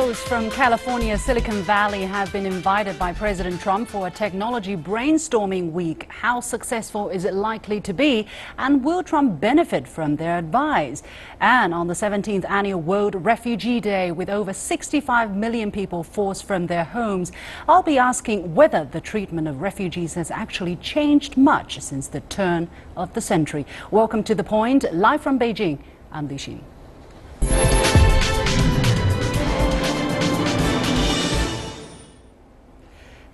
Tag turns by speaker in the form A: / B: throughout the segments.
A: CEOs from California, Silicon Valley have been invited by President Trump for a technology brainstorming week. How successful is it likely to be? And will Trump benefit from their advice? And on the 17th annual World Refugee Day, with over 65 million people forced from their homes, I'll be asking whether the treatment of refugees has actually changed much since the turn of the century. Welcome to The Point, live from Beijing. I'm Li Xin.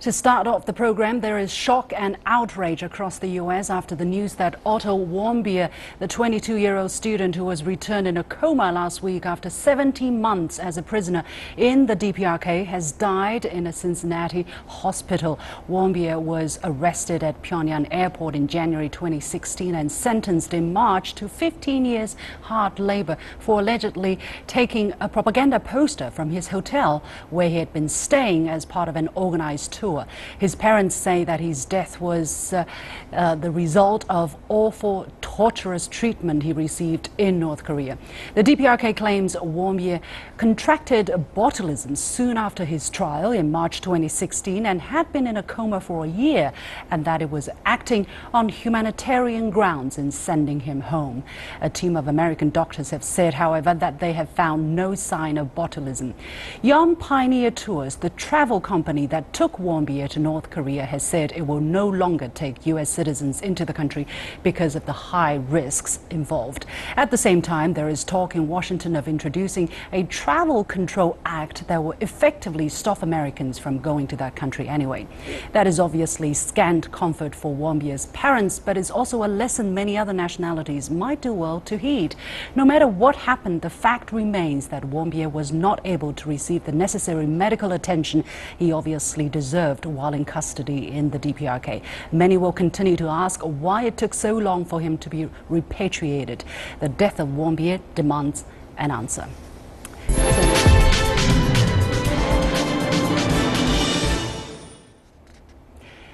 A: To start off the program, there is shock and outrage across the U.S. after the news that Otto Warmbier, the 22-year-old student who was returned in a coma last week after 17 months as a prisoner in the DPRK, has died in a Cincinnati hospital. Warmbier was arrested at Pyongyang airport in January 2016 and sentenced in March to 15 years hard labor for allegedly taking a propaganda poster from his hotel where he had been staying as part of an organized tour. His parents say that his death was the result of awful, torturous treatment he received in North Korea. The DPRK claims Warmbier contracted botulism soon after his trial in March 2016 and had been in a coma for a year, and that it was acting on humanitarian grounds in sending him home. A team of American doctors have said, however, that they have found no sign of botulism. Young Pioneer Tours, the travel company that took Warmbier to North Korea, has said it will no longer take U.S. citizens into the country because of the high risks involved. At the same time, there is talk in Washington of introducing a travel control act that will effectively stop Americans from going to that country anyway. That is obviously scant comfort for Warmbier's parents, but is also a lesson many other nationalities might do well to heed. No matter what happened, the fact remains that Warmbier was not able to receive the necessary medical attention he obviously deserved while in custody in the DPRK. Many will continue to ask why it took so long for him to be repatriated. The death of Warmbier demands an answer.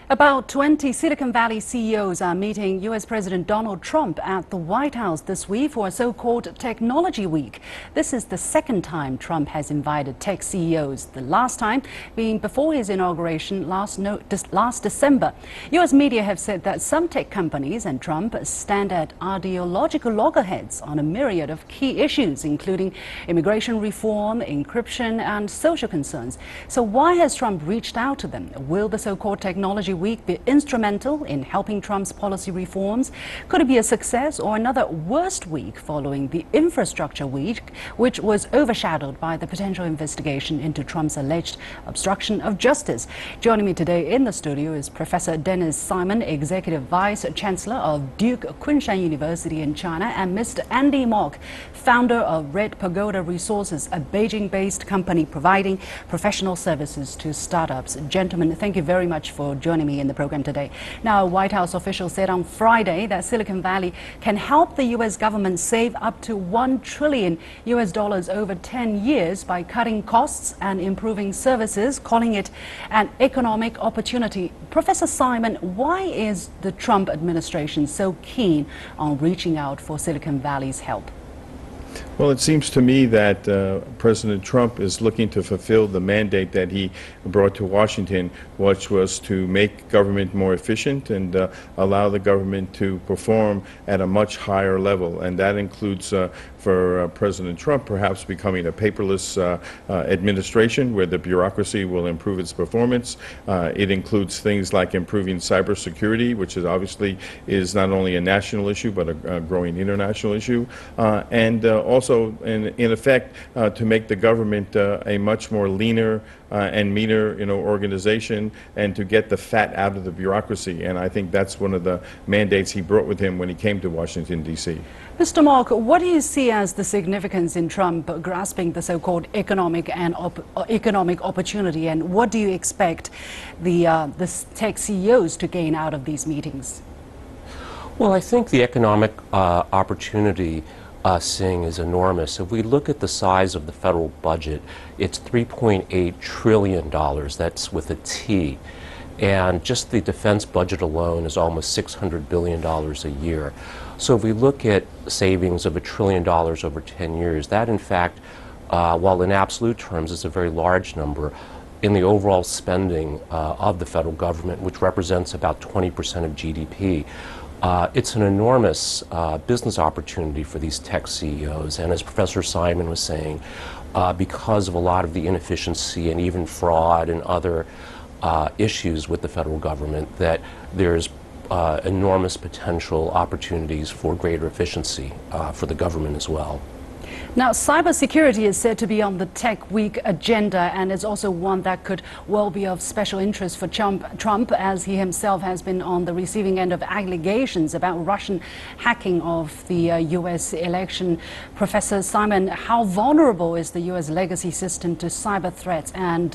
A: About 20 Silicon Valley CEOs are meeting U.S. President Donald Trump at the White House this week for a so-called Technology Week. This is the second time Trump has invited tech CEOs, the last time being before his inauguration last December. U.S. media have said that some tech companies and Trump stand at ideological loggerheads on a myriad of key issues, including immigration reform, encryption, and social concerns. So why has Trump reached out to them? Will the so-called Technology Week be instrumental in helping Trump's policy reforms? Could it be a success or another worst week following the Infrastructure Week, which was overshadowed by the potential investigation into Trump's alleged obstruction of justice? Joining me today in the studio is Professor Dennis Simon, Executive Vice Chancellor of Duke Kunshan University in China, and Mr. Andy Mok, founder of Red Pagoda Resources, a Beijing-based company providing professional services to startups. Gentlemen, thank you very much for joining me in the program today. Now, a White House official said on Friday that Silicon Valley can help the U.S. government save up to $1 trillion over 10 years by cutting costs and improving services, calling it an economic opportunity. Professor Simon, why is the Trump administration so keen on reaching out for Silicon Valley's help?
B: Well, it seems to me that President Trump is looking to fulfill the mandate that he brought to Washington, which was to make government more efficient and allow the government to perform at a much higher level. And that includes, for President Trump, perhaps becoming a paperless administration where the bureaucracy will improve its performance. It includes things like improving cybersecurity, which is obviously not only a national issue but a growing international issue, and also in effect to make the government a much more leaner and meaner organization, and to get the fat out of the bureaucracy. And I think that's one of the mandates he brought with him when he came to Washington, D.C.
A: Mr. Mok, what do you see as the significance in Trump grasping the so-called economic opportunity, and what do you expect the tech CEOs to gain out of these meetings?
C: Well, I think the economic opportunity seeing is enormous. If we look at the size of the federal budget, it's $3.8 trillion. That's with a T. And just the defense budget alone is almost $600 billion a year. So if we look at savings of $1 trillion over 10 years, that in fact while in absolute terms it's a very large number, in the overall spending of the federal government, which represents about 20% of GDP, it's an enormous business opportunity for these tech CEOs. And as Professor Simon was saying, because of a lot of the inefficiency and even fraud and other issues with the federal government, that there's enormous potential opportunities for greater efficiency for the government as well.
A: Now, cybersecurity is said to be on the Tech Week agenda, and is also one that could well be of special interest for Trump, as he himself has been on the receiving end of allegations about Russian hacking of the U.S. election. Professor Simon, how vulnerable is the U.S. legacy system to cyber threats, and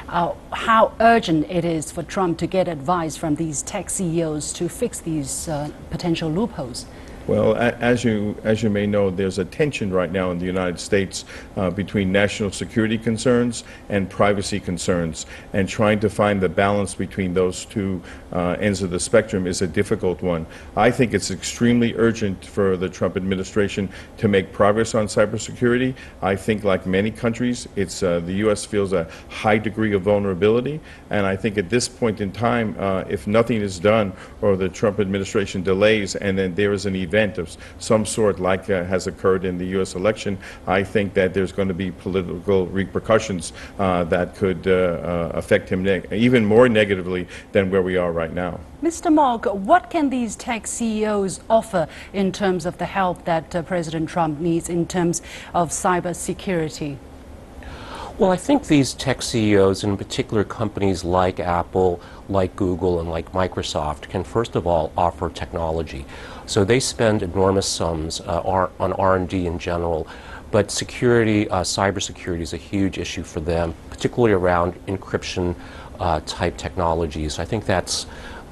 A: how urgent it is for Trump to get advice from these tech CEOs to fix these potential loopholes?
B: Well, as you may know, there's a tension right now in the United States between national security concerns and privacy concerns, and trying to find the balance between those two ends of the spectrum is a difficult one. I think it's extremely urgent for the Trump administration to make progress on cybersecurity. I think, like many countries, the U.S. feels a high degree of vulnerability, and I think at this point in time, if nothing is done or the Trump administration delays and then there is an event of some sort like has occurred in the U.S. election, I think that there's going to be political repercussions that could affect him even more negatively than where we are right now.
A: Mr. Mogg, what can these tech CEOs offer in terms of the help that President Trump needs in terms of cybersecurity?
C: Well, I think these tech CEOs, in particular companies like Apple, like Google, and like Microsoft, can first of all offer technology. So they spend enormous sums on R&D in general, but security, cybersecurity is a huge issue for them, particularly around encryption type technologies. I think that's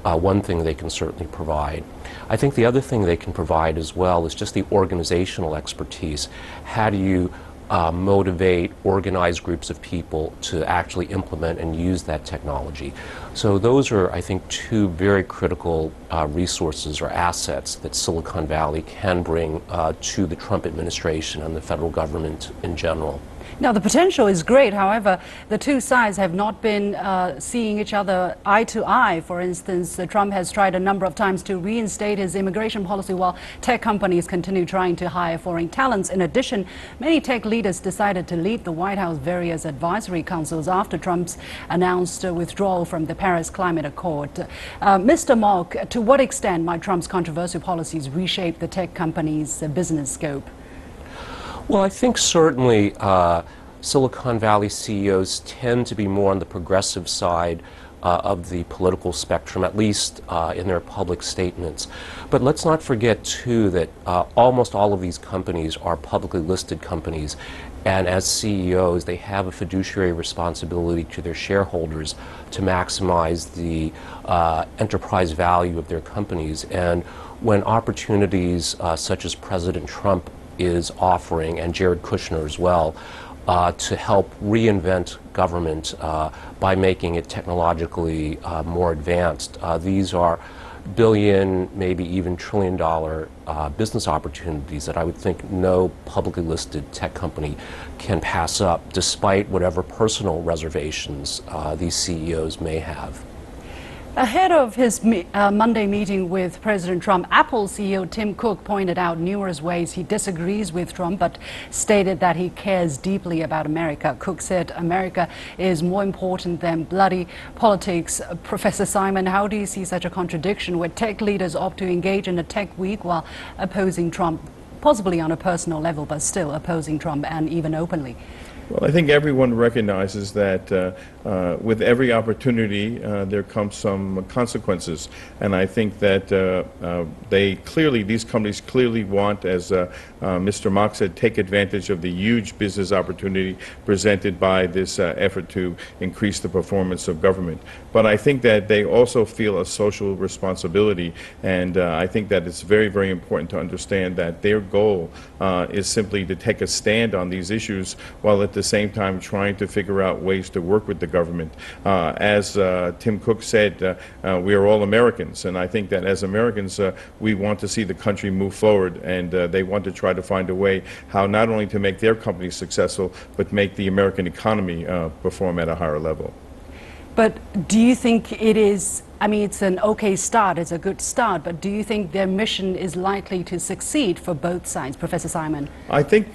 C: one thing they can certainly provide. I think the other thing they can provide as well is just the organizational expertise. How do you motivate, organize groups of people to actually implement and use that technology? So those are, I think, two very critical resources or assets that Silicon Valley can bring to the Trump administration and the federal government in general.
A: Now, the potential is great. However, the two sides have not been seeing each other eye to eye. For instance, Trump has tried a number of times to reinstate his immigration policy, while tech companies continue trying to hire foreign talents. In addition, many tech leaders decided to leave the White House various advisory councils after Trump's announced withdrawal from the Paris Climate Accord. Mr. Mogg, to what extent might Trump's controversial policies reshape the tech companies' business scope?
C: Well, I think certainly Silicon Valley CEOs tend to be more on the progressive side of the political spectrum, at least in their public statements. But let's not forget, too, that almost all of these companies are publicly listed companies, and as CEOs, they have a fiduciary responsibility to their shareholders to maximize the enterprise value of their companies. And when opportunities such as President Trump is offering, and Jared Kushner as well, to help reinvent government by making it technologically more advanced. These are billion, maybe even trillion-dollar business opportunities that I would think no publicly listed tech company can pass up, despite whatever personal reservations these CEOs may have.
A: Ahead of his Monday meeting with President Trump, Apple CEO Tim Cook pointed out numerous ways he disagrees with Trump, but stated that he cares deeply about America. Cook said America is more important than bloody politics. Professor Simon, how do you see such a contradiction where tech leaders opt to engage in a tech week while opposing Trump, possibly on a personal level, but still opposing Trump, and even openly?
B: Well, I think everyone recognizes that with every opportunity there comes some consequences, and I think that these companies clearly want, as Mr. Mock said, take advantage of the huge business opportunity presented by this effort to increase the performance of government. But I think that they also feel a social responsibility, and I think that it's very, very important to understand that their goal is simply to take a stand on these issues, while at at the same time trying to figure out ways to work with the government. As Tim Cook said, we are all Americans, and I think that as Americans, we want to see the country move forward, and they want to try to find a way how not only to make their companies successful, but make the American economy perform at a higher level.
A: But do you think it is, I mean, it's an okay start, it's a good start, but do you think their mission is likely to succeed for both sides, Professor Simon?
B: I think,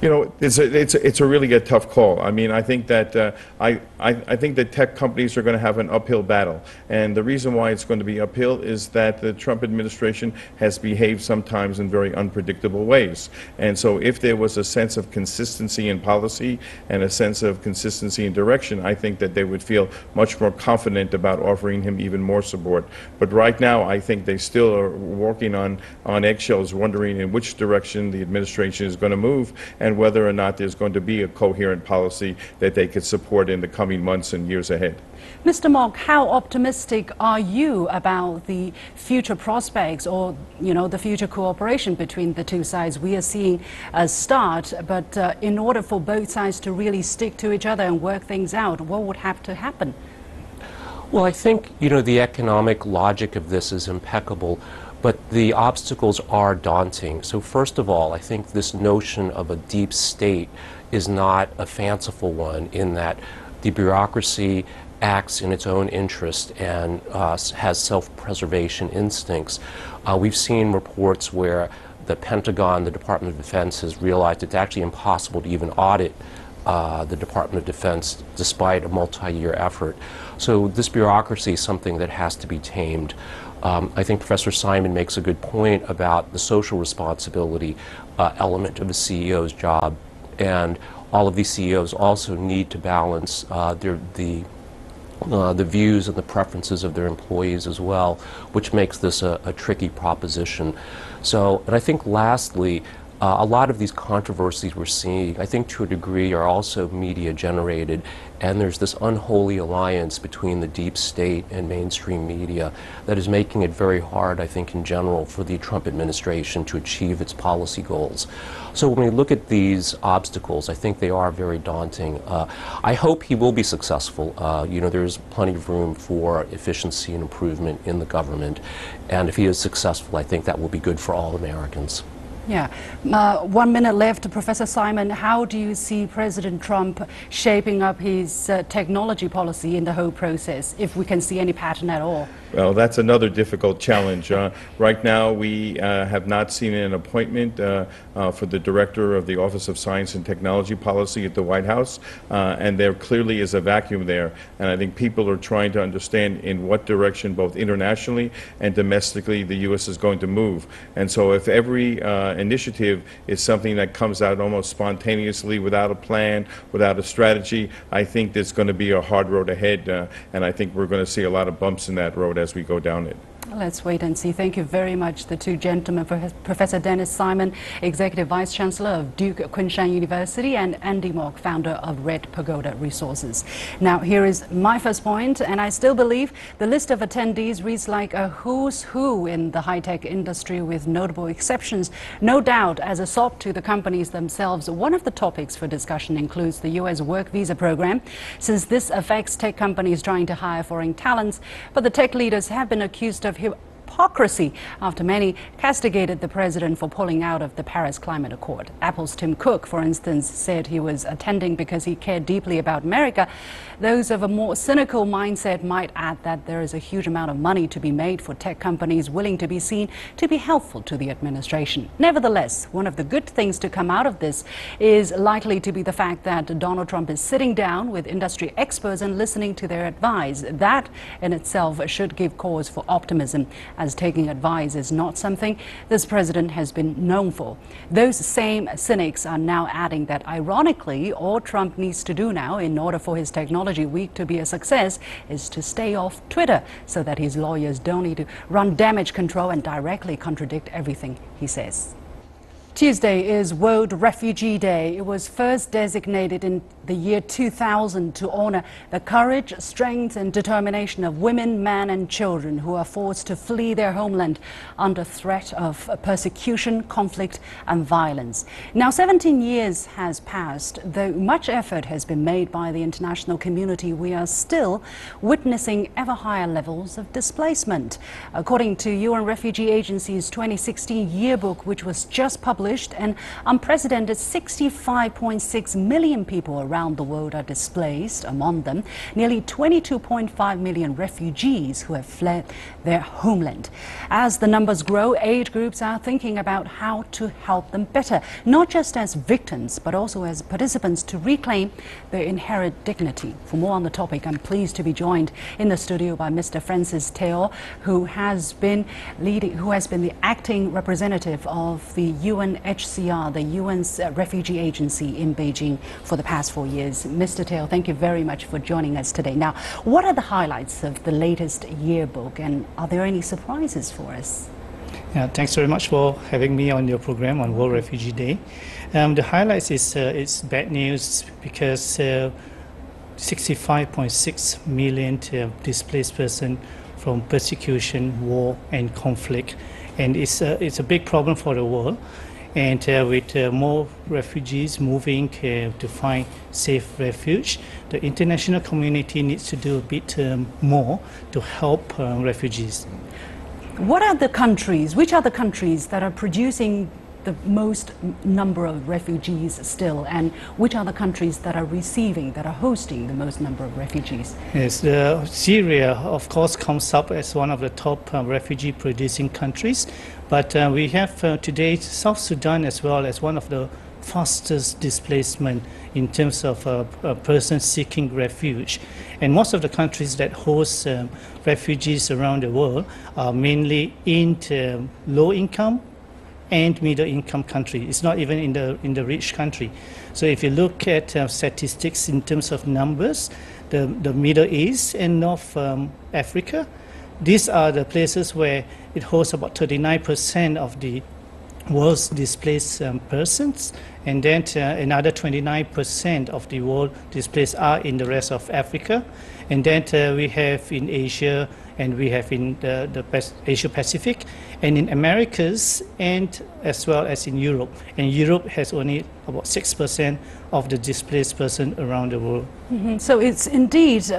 B: you know, it's a really tough call. I mean, I think that I think that tech companies are going to have an uphill battle, and the reason why it's going to be uphill is that the Trump administration has behaved sometimes in very unpredictable ways. And so, if there was a sense of consistency in policy and a sense of consistency in direction, I think that they would feel much more confident about offering him even more support. But right now, I think they still are walking on eggshells, wondering in which direction the administration is going to move, and whether or not there's going to be a coherent policy that they could support in the coming months and years ahead.
A: Mr. Mock, how optimistic are you about the future prospects or, you know, the future cooperation between the two sides? We are seeing a start, but in order for both sides to really stick to each other and work things out, what would have to happen?
C: Well, I think, you know, the economic logic of this is impeccable, but the obstacles are daunting. So first of all, I think this notion of a deep state is not a fanciful one, in that the bureaucracy acts in its own interest and has self-preservation instincts. We've seen reports where the Pentagon, the Department of Defense, has realized it's actually impossible to even audit the Department of Defense despite a multi-year effort. So this bureaucracy is something that has to be tamed. I think Professor Simon makes a good point about the social responsibility element of a CEO's job, and all of these CEOs also need to balance the views and the preferences of their employees as well, which makes this a tricky proposition. So, and I think lastly, a lot of these controversies we're seeing, I think to a degree, are also media generated, and there's this unholy alliance between the deep state and mainstream media that is making it very hard, I think, in general, for the Trump administration to achieve its policy goals. So when we look at these obstacles, I think they are very daunting. I hope he will be successful. You know, there's plenty of room for efficiency and improvement in the government, and if he is successful, I think that will be good for all Americans.
A: Yeah. 1 minute left. Professor Simon, how do you see President Trump shaping up his technology policy in the whole process, if we can see any pattern at all?
B: Well, that's another difficult challenge. Right now, we have not seen an appointment for the director of the Office of Science and Technology Policy at the White House, and there clearly is a vacuum there. And I think people are trying to understand in what direction, both internationally and domestically, the U.S. is going to move. And so if every initiative is something that comes out almost spontaneously, without a plan, without a strategy, I think there's going to be a hard road ahead, and I think we're going to see a lot of bumps in that road as we go down it.
A: Let's wait and see. Thank you very much, the two gentlemen, Professor Dennis Simon, Executive Vice Chancellor of Duke Kunshan University, and Andy Mock, founder of Red Pagoda Resources. Now, here is my first point, and I still believe the list of attendees reads like a who's who in the high-tech industry, with notable exceptions. No doubt, as a sop to the companies themselves, one of the topics for discussion includes the U.S. work visa program, since this affects tech companies trying to hire foreign talents. But the tech leaders have been accused of hypocrisy after many castigated the president for pulling out of the Paris Climate Accord. Apple's Tim Cook, for instance, said he was attending because he cared deeply about America. Those of a more cynical mindset might add that there is a huge amount of money to be made for tech companies willing to be seen to be helpful to the administration. Nevertheless, one of the good things to come out of this is likely to be the fact that Donald Trump is sitting down with industry experts and listening to their advice. That in itself should give cause for optimism, as taking advice is not something this president has been known for. Those same cynics are now adding that, ironically, all Trump needs to do now in order for his technology week to be a success is to stay off Twitter, so that his lawyers don't need to run damage control and directly contradict everything he says. Tuesday is World Refugee Day. It was first designated in the year 2000 to honor the courage, strength and determination of women, men and children who are forced to flee their homeland under threat of persecution, conflict and violence. Now 17 years has passed. Though much effort has been made by the international community, we are still witnessing ever higher levels of displacement. According to UN Refugee Agency's 2016 yearbook, which was just published, an unprecedented 65.6 million people around the world are displaced. Among them, nearly 22.5 million refugees who have fled their homeland. As the numbers grow, aid groups are thinking about how to help them better, not just as victims, but also as participants to reclaim their inherent dignity. For more on the topic, I'm pleased to be joined in the studio by Mr. Francis Teo, who has been the acting representative of the UNHCR, the UN's refugee agency in Beijing for the past 4 years. Mr. Teo, thank you very much for joining us today. Now, what are the highlights of the latest yearbook, and are there any surprises for us?
D: Yeah, thanks very much for having me on your program on World Refugee Day. The highlights is it's bad news because 65.6 million displaced persons from persecution, war and conflict, and it's a big problem for the world. And with more refugees moving to find safe refuge, the international community needs to do a bit more to help refugees.
A: What are the countries, which are the countries that are producing the most number of refugees still, and which are the countries that are receiving, that are hosting the most number of refugees?
D: Yes, Syria, of course, comes up as one of the top refugee producing countries, but we have today South Sudan as well as one of the fastest displacement in terms of persons seeking refuge. And most of the countries that host refugees around the world are mainly in low income and middle income country. It's not even in the rich country. So if you look at statistics in terms of numbers, the Middle East and North Africa, these are the places where it hosts about 39% of the world's displaced persons, and then another 29% of the world displaced are in the rest of Africa, and then we have in Asia, and we have in the Asia Pacific, and in Americas, and as well as in Europe. And Europe has only about 6% of the displaced person around the world.
A: Mm-hmm. So it's indeed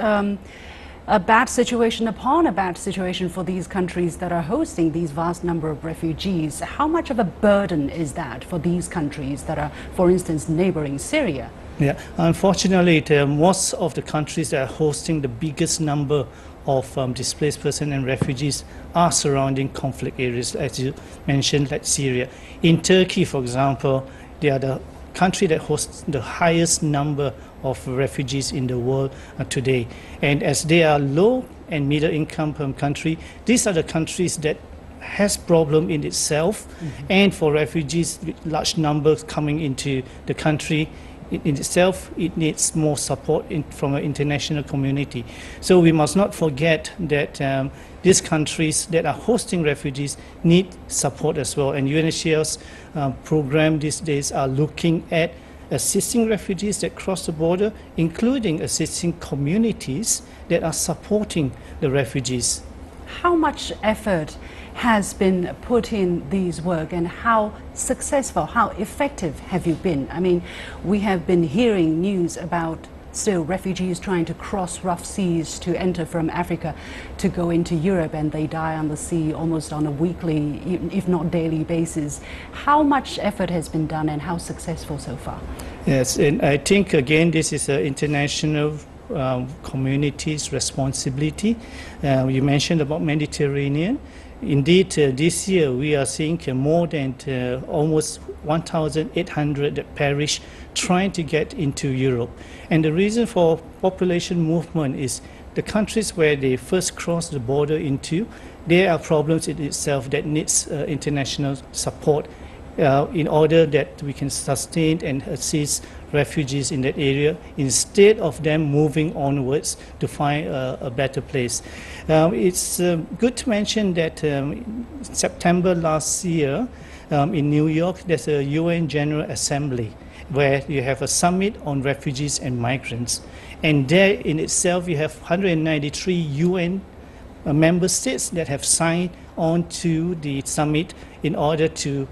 A: a bad situation upon a bad situation for these countries that are hosting these vast number of refugees. How much of a burden is that for these countries that are, for instance, neighboring Syria?
D: Yeah, unfortunately, most of the countries that are hosting the biggest number of displaced persons and refugees are surrounding conflict areas, as you mentioned, like Syria. In Turkey, for example, they are the country that hosts the highest number of refugees in the world today. And as they are low and middle income country, these are the countries that has problem in itself. Mm-hmm. And for refugees, with large numbers coming into the country, in itself, it needs more support from an international community. So we must not forget that these countries that are hosting refugees need support as well. And UNHCR's program these days are looking at assisting refugees that cross the border, including assisting communities that are supporting the refugees.
A: How much effort has been put in these work, and how successful, how effective have you been? I mean, we have been hearing news about still refugees trying to cross rough seas to enter from Africa to go into Europe, and they die on the sea almost on a weekly, if not daily basis. How much effort has been done, and how successful so far?
D: Yes, and I think again this is an international community's responsibility. You mentioned about Mediterranean. Indeed, this year we are seeing more than almost 1,800 that perish trying to get into Europe. And the reason for population movement is the countries where they first cross the border into, there are problems in itself that needs international support in order that we can sustain and assist refugees in that area instead of them moving onwards to find a better place. It's good to mention that in September last year in New York, there's a UN General Assembly, where you have a summit on refugees and migrants. And there in itself, you have 193 UN member states that have signed on to the summit in order to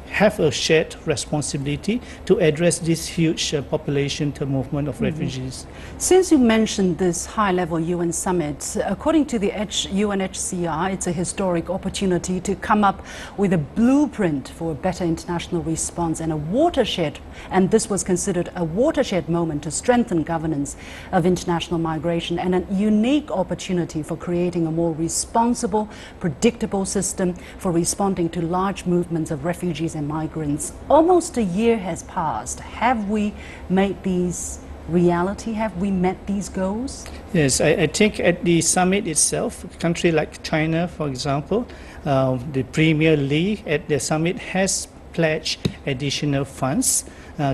D: have a shared responsibility to address this huge population movement of refugees.
A: Since you mentioned this high-level UN summit, according to the UNHCR, it's a historic opportunity to come up with a blueprint for a better international response and a watershed, and this was considered a watershed moment to strengthen governance of international migration and a unique opportunity for creating a more responsible, predictable system for responding to large movements of refugees and migrants. Almost a year has passed. Have we made these reality? Have we met these goals?
D: Yes, I think at the summit itself, a country like China, for example, the Premier Li at the summit has pledged additional funds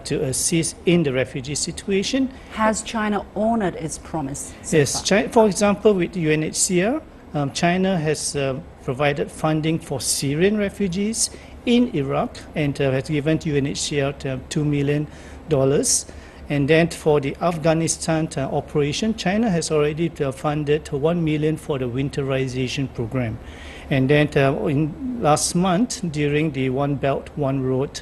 D: to assist in the refugee situation.
A: Has China honored its promise?
D: Yes, for example, with UNHCR, China has provided funding for Syrian refugees in Iraq and has given UNHCR $2 million. And then for the Afghanistan operation, China has already funded $1 million for the winterization program. And then in last month, during the One Belt, One Road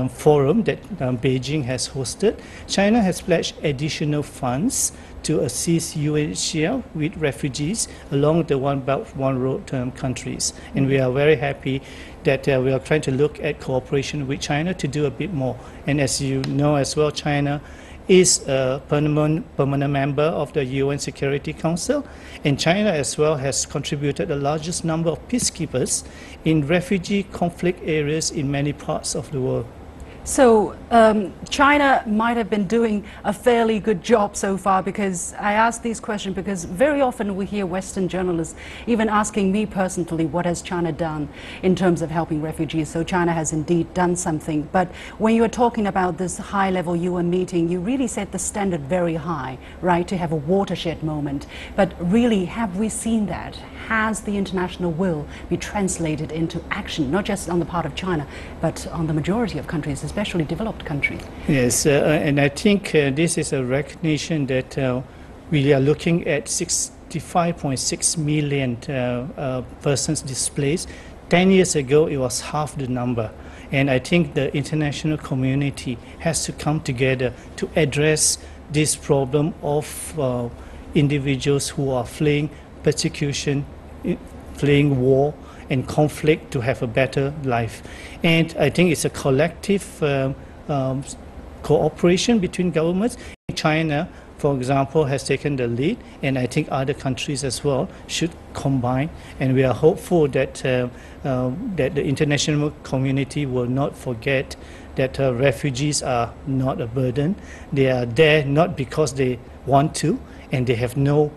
D: forum that Beijing has hosted, China has pledged additional funds to assist UNHCR with refugees along the One Belt, One Road countries. And we are very happy that we are trying to look at cooperation with China to do a bit more. And as you know as well, China is a permanent member of the UN Security Council, and China as well has contributed the largest number of peacekeepers in refugee conflict areas in many parts of the world.
A: So China might have been doing a fairly good job so far, because I ask these questions because very often we hear Western journalists even asking me personally, what has China done in terms of helping refugees? So China has indeed done something. But when you are talking about this high-level UN meeting, you really set the standard very high, right, to have a watershed moment. But really, have we seen that? Has the international will be translated into action, not just on the part of China, but on the majority of countries, especially developed countries?
D: Yes, and I think this is a recognition that we are looking at 65.6 million persons displaced. 10 years ago, it was half the number. And I think the international community has to come together to address this problem of individuals who are fleeing persecution, fleeing war and conflict to have a better life. And I think it's a collective cooperation between governments. China, for example, has taken the lead, and I think other countries as well should combine. And we are hopeful that, that the international community will not forget that refugees are not a burden. They are there not because they want to, and they have no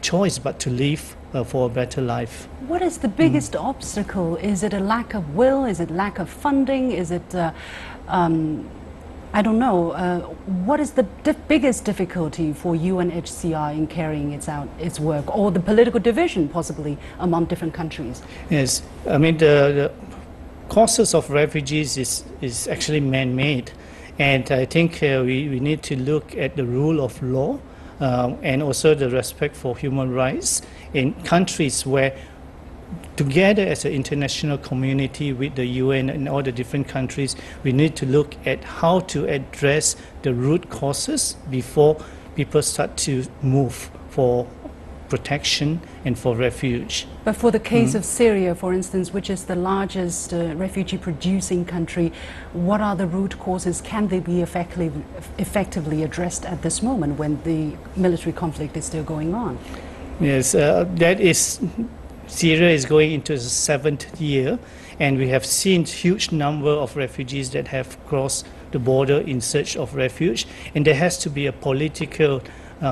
D: choice but to live for a better life.
A: What is the biggest obstacle? Is it a lack of will? Is it lack of funding? Is it, I don't know, what is the biggest difficulty for UNHCR in carrying its work, or the political division possibly among different countries?
D: Yes, I mean the causes of refugees is actually man-made, and I think we need to look at the rule of law and also the respect for human rights in countries where together as an international community with the UN and all the different countries, we need to look at how to address the root causes before people start to move for protection and for refuge.
A: But for the case of Syria, for instance, which is the largest refugee-producing country, what are the root causes? Can they be effectively addressed at this moment when the military conflict is still going on?
D: Yes, that is, Syria is going into the 7th year, and we have seen huge number of refugees that have crossed the border in search of refuge, and there has to be a political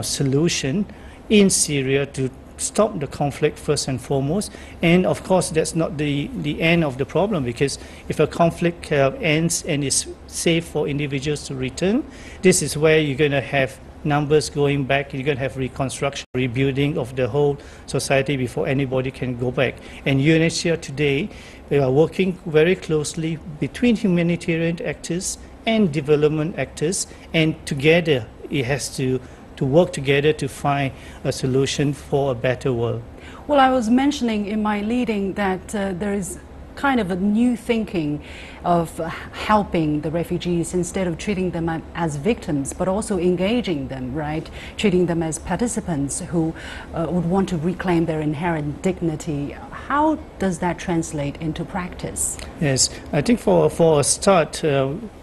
D: solution in Syria to stop the conflict first and foremost. And of course, that's not the end of the problem, because if a conflict ends and is safe for individuals to return, this is where you're going to have numbers going back, you're going to have reconstruction, rebuilding of the whole society before anybody can go back. And UNHCR today, we are working very closely between humanitarian actors and development actors, and together it has to work together to find a solution for a better world.
A: Well, I was mentioning in my leading that there is kind of a new thinking of helping the refugees instead of treating them as victims, but also engaging them, right? Treating them as participants who would want to reclaim their inherent dignity. How does that translate into practice?
D: Yes, I think for a start,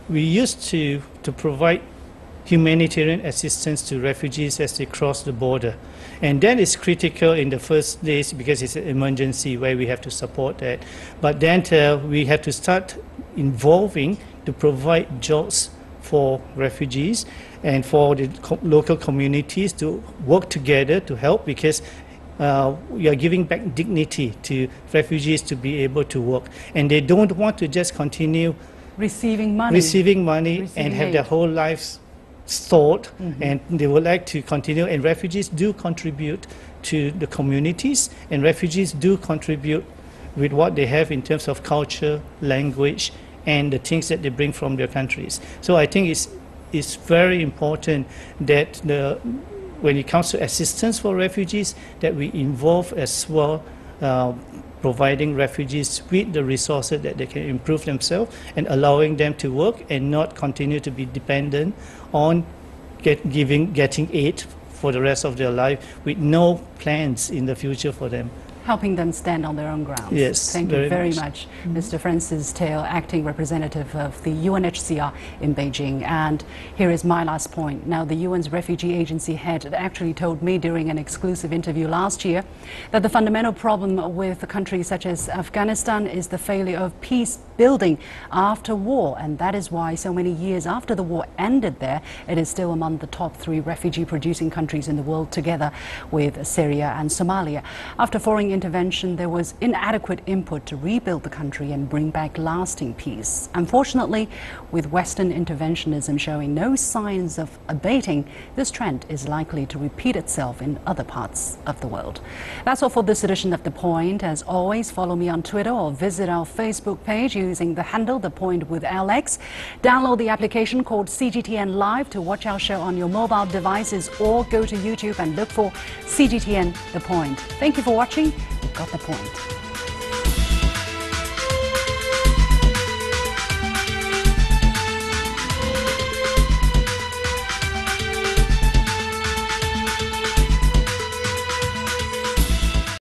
D: we used to provide humanitarian assistance to refugees as they cross the border. And that is critical in the first days because it's an emergency where we have to support that. But then we have to start involving to provide jobs for refugees and for the local communities to work together to help, because we are giving back dignity to refugees to be able to work. And they don't want to just continue receiving money and have their whole lives stored, and they would like to continue. And refugees do contribute to the communities, and refugees do contribute with what they have in terms of culture, language, and the things that they bring from their countries. So I think it's very important that when it comes to assistance for refugees, that we involve as well providing refugees with the resources that they can improve themselves and allowing them to work and not continue to be dependent on getting aid for the rest of their life with no plans in the future for them.
A: Helping them stand on their own grounds.
D: Yes,
A: thank you very much. Mr. Francis Teo, acting representative of the UNHCR in Beijing. And here is my last point. Now, the UN's refugee agency head actually told me during an exclusive interview last year that the fundamental problem with countries such as Afghanistan is the failure of peace building after war, and that is why so many years after the war ended there, it is still among the top 3 refugee-producing countries in the world, together with Syria and Somalia. After foreign intervention, there was inadequate input to rebuild the country and bring back lasting peace. Unfortunately, with Western interventionism showing no signs of abating, this trend is likely to repeat itself in other parts of the world. That's all for this edition of The Point. As always, follow me on Twitter or visit our Facebook page using the handle The Point with LX. Download the application called CGTN Live to watch our show on your mobile devices, or go to YouTube and look for CGTN The Point. Thank you for watching. We've got The Point.